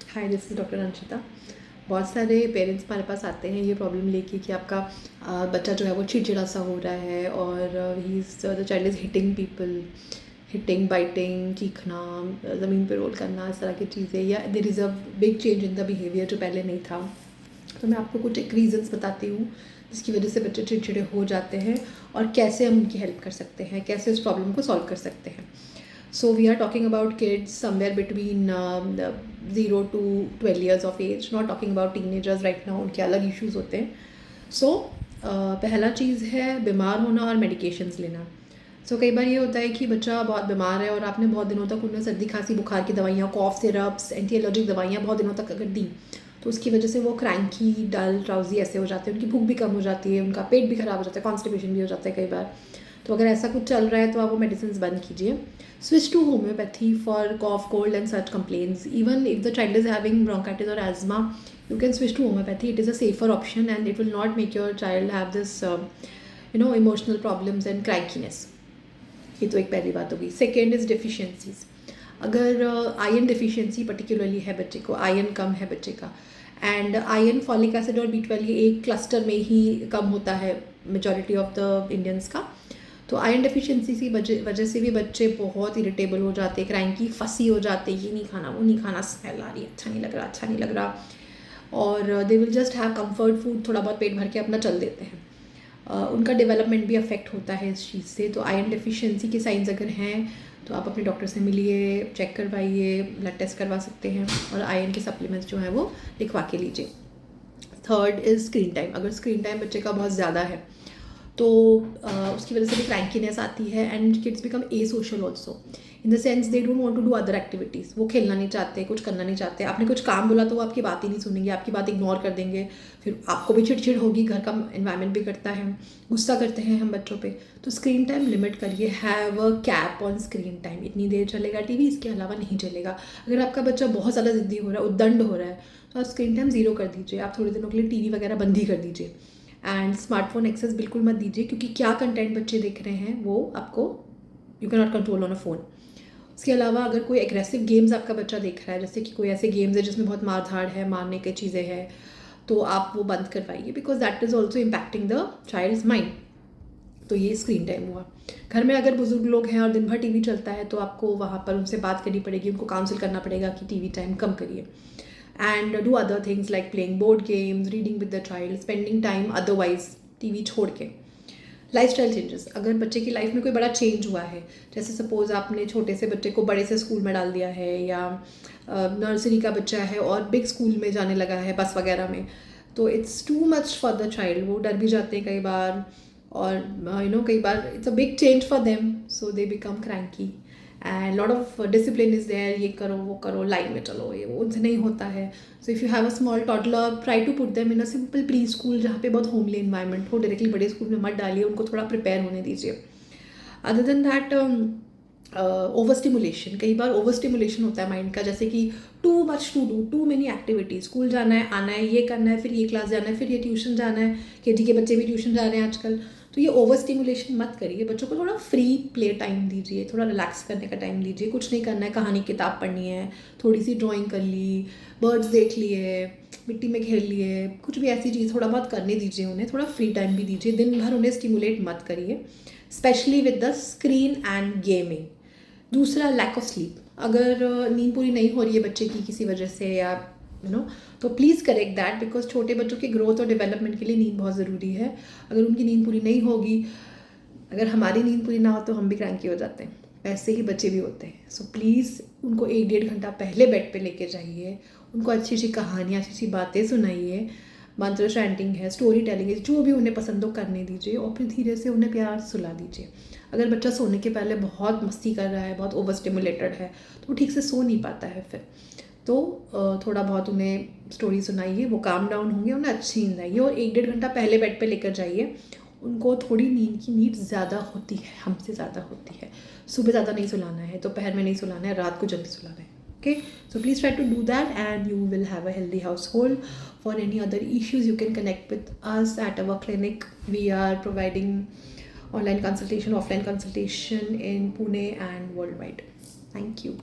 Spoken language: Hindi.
Hi, this is doctor Anshita. बहुत सारे पेरेंट्स हमारे पास आते हैं ये प्रॉब्लम लेके कि आपका बच्चा जो है वो चिड़चिड़ा सा हो रहा है और the child is hitting people, hitting, biting, चीखना, ज़मीन पे रोल करना, इस तरह की चीज़ें, या there is a big change in the behaviour जो पहले नहीं था। तो मैं आपको कुछ एक रीज़न्स बताती हूँ जिसकी वजह से बच्चे चिड़चिड़े हो जाते हैं और कैसे हम उनकी हेल्प कर सकते हैं, कैसे उस प्रॉब्लम को सॉल्व कर सकते हैं। So we are talking about kids somewhere between 0 to 12 years of age, not talking about teenagers right now, उनके अलग issues होते हैं. So पहला चीज़ है बीमार होना और medications लेना. So कई बार ये होता है कि बच्चा बहुत बीमार है और आपने बहुत दिनों तक उन्हें सर्दी खांसी बुखार की दवाइयाँ, कॉफ सिरप्स, एंटी एलर्जिक दवाइयाँ बहुत दिनों तक अगर दी तो उसकी वजह से वो क्रैंकी, डल, ड्राउजी ऐसे हो जाते हैं, उनकी भूख भी कम हो जाती है, उनका पेट भी ख़राब हो जाता है, कॉन्स्टिपेशन भी हो जाता है कई बार. तो अगर ऐसा कुछ चल रहा है तो आप वो मेडिसिन बंद कीजिए. Switch to homoeopathy for cough, cold and such complaints. Even if the child is having bronchitis और asthma, you can switch to homoeopathy. It is a safer option and it will not make your child have this emotional problems and crankiness. ये तो एक पहली बात होगी. Second is deficiencies. अगर आयरन डिफिशियंसी पर्टिकुलरली है बच्चे को, आयरन कम है बच्चे का, एंड आयरन, फॉलिक एसिड और B12 ये एक क्लस्टर में ही कम होता है मेजॉरिटी ऑफ द इंडियंस का. तो आयरन डेफिशिएंसी की वजह से भी बच्चे बहुत इरिटेबल हो जाते, क्रैंकी, फंसी हो जाते, ये नहीं खाना, वो नहीं खाना, स्मेल आ रही है, अच्छा नहीं लग रहा, और they will just have comfort food, थोड़ा बहुत पेट भर के अपना चल देते हैं. उनका डेवलपमेंट भी अफेक्ट होता है इस चीज़ से. तो आयरन डेफिशिएंसी के साइंस अगर हैं तो आप अपने डॉक्टर से मिलिए, चेक करवाइए, ब्लड टेस्ट करवा सकते हैं और आयरन के सप्लीमेंट्स जो हैं वो लिखवा के लीजिए. Third is screen time. अगर स्क्रीन टाइम बच्चे का बहुत ज़्यादा है तो उसकी वजह से भी क्रैंकीनेस आती है and kids become asocial also, in the sense they don't want to do other activities. वो खेलना नहीं चाहते, कुछ करना नहीं चाहते. आपने कुछ काम बोला तो वो आपकी बात ही नहीं सुनेंगे, आपकी बात इग्नोर कर देंगे. फिर आपको भी चिड़चिड़ होगी, घर का एनवायरनमेंट भी करता है, गुस्सा करते हैं हम बच्चों पे. तो स्क्रीन टाइम लिमिट करिए. Have a cap on screen time. इतनी देर चलेगा टीवी, इसके अलावा नहीं चलेगा. अगर आपका बच्चा बहुत ज़्यादा ज़िद्दी हो रहा है, उद्दंड हो रहा है, तो आप स्क्रीन टाइम 0 कर दीजिए. आप थोड़े दिनों के लिए टीवी वगैरह बंद ही कर दीजिए. एंड स्मार्टफोन एक्सेस बिल्कुल मत दीजिए, क्योंकि क्या कंटेंट बच्चे देख रहे हैं वो आपको, you can not control on a phone. उसके अलावा अगर कोई एग्रेसिव गेम्स आपका बच्चा देख रहा है, जैसे कि कोई ऐसे गेम्स है जिसमें बहुत मार धाड़ है, मारने की चीज़ें हैं, तो आप वो बंद करवाइए, because that is also impacting the child's mind. तो ये स्क्रीन टाइम हुआ. घर में अगर बुजुर्ग लोग हैं और दिन भर टीवी चलता है तो आपको वहाँ पर उनसे बात करनी पड़ेगी, उनको काउंसिल करना पड़ेगा कि टीवी टाइम कम करिए. And do other things like playing board games, reading with the child, spending time otherwise TV छोड़ के. Lifestyle changes. अगर बच्चे की लाइफ में कोई बड़ा चेंज हुआ है, जैसे सपोज आपने छोटे से बच्चे को बड़े से स्कूल में डाल दिया है, या नर्सरी का बच्चा है और बिग स्कूल में जाने लगा है बस वगैरह में, तो it's too much for the child. वो डर भी जाते हैं कई बार, और कई बार it's a big change for them, so they become cranky. And lot of discipline is there. ये करो, वो करो, लाइन में चलो, ये वो उनसे नहीं होता है. So if you have a small toddler, try to put them in a simple preschool जहाँ पे बहुत होमली इन्वायरमेंट हो. डायरेक्टली बड़े स्कूल में मत डालिए, उनको थोड़ा प्रिपेयर होने दीजिए. Other than that, overstimulation. कई बार ओवर स्टिमुलेशन होता है माइंड का, जैसे कि too much to do, too many activities. School जाना है, आना है, ये करना है, फिर ये क्लास जाना है, फिर ये ट्यूशन जाना है. KG के बच्चे भी ट्यूशन जा रहे हैं आजकल. तो ये ओवर स्टिमुलेशन मत करिए. बच्चों को थोड़ा फ्री प्ले टाइम दीजिए, थोड़ा रिलैक्स करने का टाइम दीजिए. कुछ नहीं करना है, कहानी किताब पढ़नी है, थोड़ी सी ड्राइंग कर ली, बर्ड्स देख लिए, मिट्टी में खेल लिए, कुछ भी ऐसी चीज़ थोड़ा बहुत करने दीजिए उन्हें. थोड़ा फ्री टाइम भी दीजिए. दिन भर उन्हें स्टिमुलेट मत करिए, specially with the screen and gaming. दूसरा, लैक ऑफ स्लीप. अगर नींद पूरी नहीं हो रही है बच्चे की किसी वजह से, या तो प्लीज़ करेक्ट दैट, बिकॉज छोटे बच्चों के ग्रोथ और डेवलपमेंट के लिए नींद बहुत ज़रूरी है. अगर उनकी नींद पूरी नहीं होगी, अगर हमारी नींद पूरी ना हो तो हम भी क्रैंकी हो जाते हैं, ऐसे ही बच्चे भी होते हैं. सो प्लीज़ उनको 1-1.5 घंटा पहले बेड पे लेके जाइए. उनको अच्छी अच्छी कहानियाँ, अच्छी अच्छी बातें सुनाइए. मंत्र चैंटिंग है, स्टोरी टेलिंग है, जो भी उन्हें पसंद हो करने दीजिए, और फिर धीरे से उन्हें प्यार से सुला दीजिए. अगर बच्चा सोने के पहले बहुत मस्ती कर रहा है, बहुत ओवर स्टिमुलेटेड है, तो वो ठीक से सो नहीं पाता है फिर. तो थोड़ा बहुत उन्हें स्टोरी सुनाइए, वो काम डाउन होंगे, उन्हें अच्छी नींद आएगी. और 1-1.5 घंटा पहले बेड पे लेकर जाइए. उनको थोड़ी नींद की नीड ज़्यादा होती है, हमसे ज़्यादा होती है. सुबह ज़्यादा नहीं सुलाना है, दोपहर में नहीं सुलाना है, रात को जल्दी सुलाना है. Okay, so please try to do that and you will have a healthy household. For any other issues, you can connect with us at our clinic. We are providing online consultation, offline consultation in Pune and worldwide. Thank you.